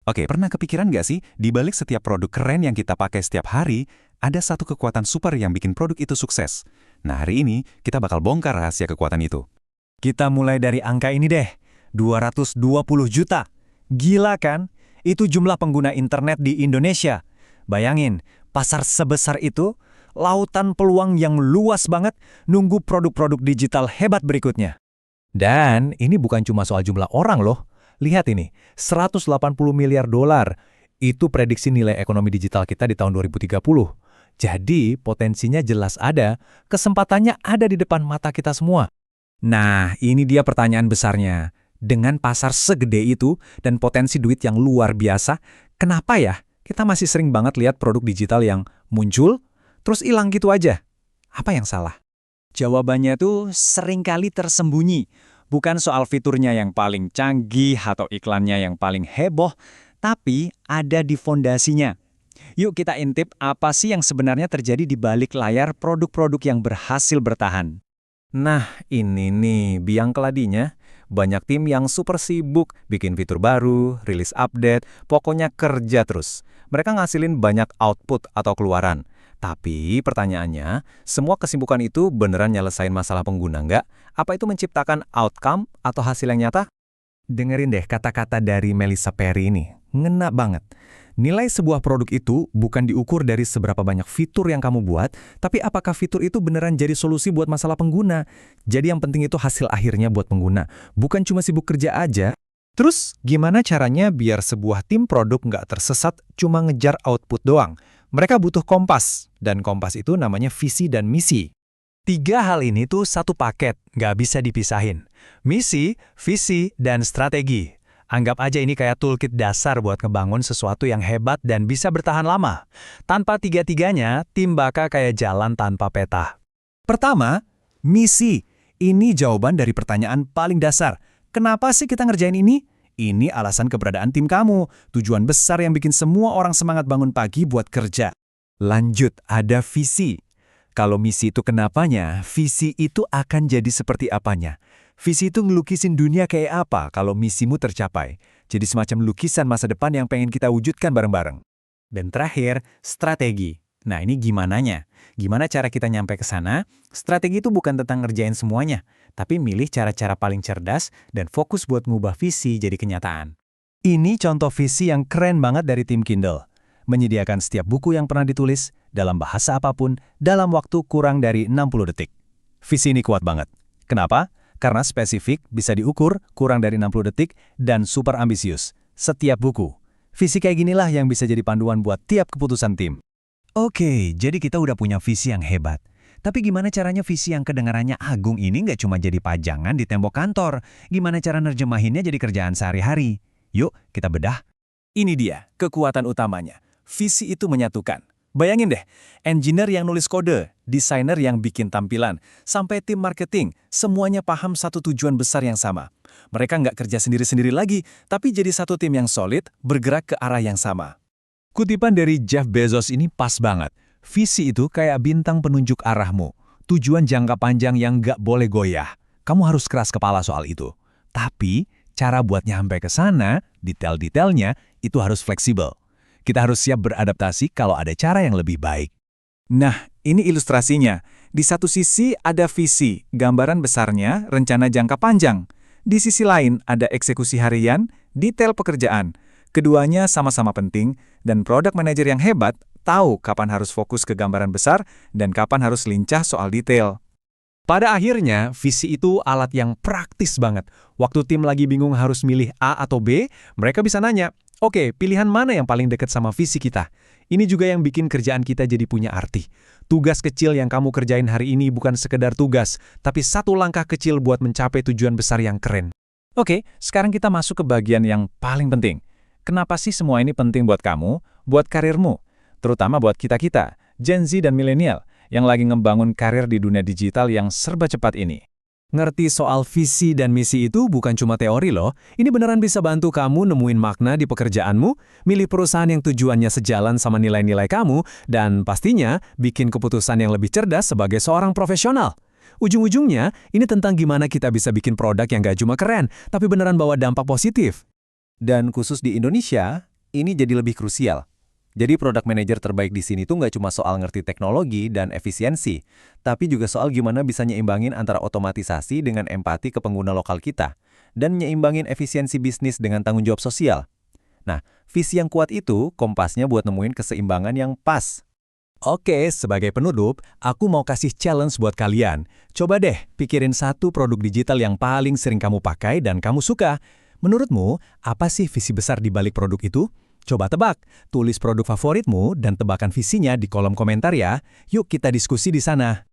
Oke, pernah kepikiran nggak sih, di balik setiap produk keren yang kita pakai setiap hari, ada satu kekuatan super yang bikin produk itu sukses. Nah, hari ini kita bakal bongkar rahasia kekuatan itu. Kita mulai dari angka ini deh, 220 juta. Gila kan? Itu jumlah pengguna internet di Indonesia. Bayangin, pasar sebesar itu, lautan peluang yang luas banget, nunggu produk-produk digital hebat berikutnya. Dan ini bukan cuma soal jumlah orang loh. Lihat ini, 180 miliar dolar. Itu prediksi nilai ekonomi digital kita di tahun 2030. Jadi, potensinya jelas ada, kesempatannya ada di depan mata kita semua. Nah, ini dia pertanyaan besarnya. Dengan pasar segede itu dan potensi duit yang luar biasa, kenapa ya kita masih sering banget lihat produk digital yang muncul, terus hilang gitu aja? Apa yang salah? Jawabannya tuh seringkali tersembunyi. Bukan soal fiturnya yang paling canggih atau iklannya yang paling heboh, tapi ada di fondasinya. Yuk kita intip apa sih yang sebenarnya terjadi di balik layar produk-produk yang berhasil bertahan. Nah, ini nih biang keladinya. Banyak tim yang super sibuk, bikin fitur baru, rilis update, pokoknya kerja terus. Mereka ngasilin banyak output atau keluaran. Tapi pertanyaannya, semua kesibukan itu beneran nyelesain masalah pengguna nggak? Apa itu menciptakan outcome atau hasil yang nyata? Dengerin deh kata-kata dari Melissa Perry ini. Ngena banget. Nilai sebuah produk itu bukan diukur dari seberapa banyak fitur yang kamu buat, tapi apakah fitur itu beneran jadi solusi buat masalah pengguna. Jadi yang penting itu hasil akhirnya buat pengguna, bukan cuma sibuk kerja aja. Terus, gimana caranya biar sebuah tim produk nggak tersesat cuma ngejar output doang? Mereka butuh kompas, dan kompas itu namanya visi dan misi. Tiga hal ini tuh satu paket, nggak bisa dipisahin. Misi, visi, dan strategi. Anggap aja ini kayak toolkit dasar buat ngebangun sesuatu yang hebat dan bisa bertahan lama. Tanpa tiga-tiganya, tim bakal kayak jalan tanpa peta. Pertama, misi. Ini jawaban dari pertanyaan paling dasar. Kenapa sih kita ngerjain ini? Ini alasan keberadaan tim kamu, tujuan besar yang bikin semua orang semangat bangun pagi buat kerja. Lanjut, ada visi. Kalau misi itu kenapanya, visi itu akan jadi seperti apanya. Visi itu ngelukisin dunia kayak apa kalau misimu tercapai. Jadi semacam lukisan masa depan yang pengen kita wujudkan bareng-bareng. Dan terakhir, strategi. Nah ini gimananya? Gimana cara kita nyampe ke sana? Strategi itu bukan tentang ngerjain semuanya, tapi milih cara-cara paling cerdas dan fokus buat ngubah visi jadi kenyataan. Ini contoh visi yang keren banget dari tim Kindle. Menyediakan setiap buku yang pernah ditulis, dalam bahasa apapun, dalam waktu kurang dari 60 detik. Visi ini kuat banget. Kenapa? Karena spesifik, bisa diukur, kurang dari 60 detik, dan super ambisius. Setiap buku. Visi kayak ginilah yang bisa jadi panduan buat tiap keputusan tim. Oke, jadi kita udah punya visi yang hebat. Tapi gimana caranya visi yang kedengarannya agung ini nggak cuma jadi pajangan di tembok kantor? Gimana cara nerjemahinnya jadi kerjaan sehari-hari? Yuk, kita bedah. Ini dia, kekuatan utamanya. Visi itu menyatukan. Bayangin deh, engineer yang nulis kode, desainer yang bikin tampilan, sampai tim marketing, semuanya paham satu tujuan besar yang sama. Mereka nggak kerja sendiri-sendiri lagi, tapi jadi satu tim yang solid, bergerak ke arah yang sama. Kutipan dari Jeff Bezos ini pas banget. Visi itu kayak bintang penunjuk arahmu. Tujuan jangka panjang yang nggak boleh goyah. Kamu harus keras kepala soal itu. Tapi, cara buat nyampe ke sana, detail-detailnya, itu harus fleksibel. Kita harus siap beradaptasi kalau ada cara yang lebih baik. Nah, ini ilustrasinya. Di satu sisi ada visi, gambaran besarnya, rencana jangka panjang. Di sisi lain ada eksekusi harian, detail pekerjaan. Keduanya sama-sama penting, dan product manager yang hebat tahu kapan harus fokus ke gambaran besar dan kapan harus lincah soal detail. Pada akhirnya, visi itu alat yang praktis banget. Waktu tim lagi bingung harus milih A atau B, mereka bisa nanya, oke, pilihan mana yang paling dekat sama visi kita? Ini juga yang bikin kerjaan kita jadi punya arti. Tugas kecil yang kamu kerjain hari ini bukan sekedar tugas, tapi satu langkah kecil buat mencapai tujuan besar yang keren. Oke, sekarang kita masuk ke bagian yang paling penting. Kenapa sih semua ini penting buat kamu, buat karirmu? Terutama buat kita-kita, Gen Z dan milenial, yang lagi ngebangun karir di dunia digital yang serba cepat ini. Ngerti soal visi dan misi itu bukan cuma teori loh, ini beneran bisa bantu kamu nemuin makna di pekerjaanmu, milih perusahaan yang tujuannya sejalan sama nilai-nilai kamu, dan pastinya bikin keputusan yang lebih cerdas sebagai seorang profesional. Ujung-ujungnya, ini tentang gimana kita bisa bikin produk yang gak cuma keren, tapi beneran bawa dampak positif. Dan khusus di Indonesia, ini jadi lebih krusial. Jadi product manager terbaik di sini tuh nggak cuma soal ngerti teknologi dan efisiensi, tapi juga soal gimana bisa nyeimbangin antara otomatisasi dengan empati ke pengguna lokal kita, dan nyeimbangin efisiensi bisnis dengan tanggung jawab sosial. Nah, visi yang kuat itu kompasnya buat nemuin keseimbangan yang pas. Oke, sebagai penutup, aku mau kasih challenge buat kalian. Coba deh pikirin satu produk digital yang paling sering kamu pakai dan kamu suka. Menurutmu, apa sih visi besar di balik produk itu? Coba tebak, tulis produk favoritmu dan tebakan visinya di kolom komentar ya. Yuk kita diskusi di sana.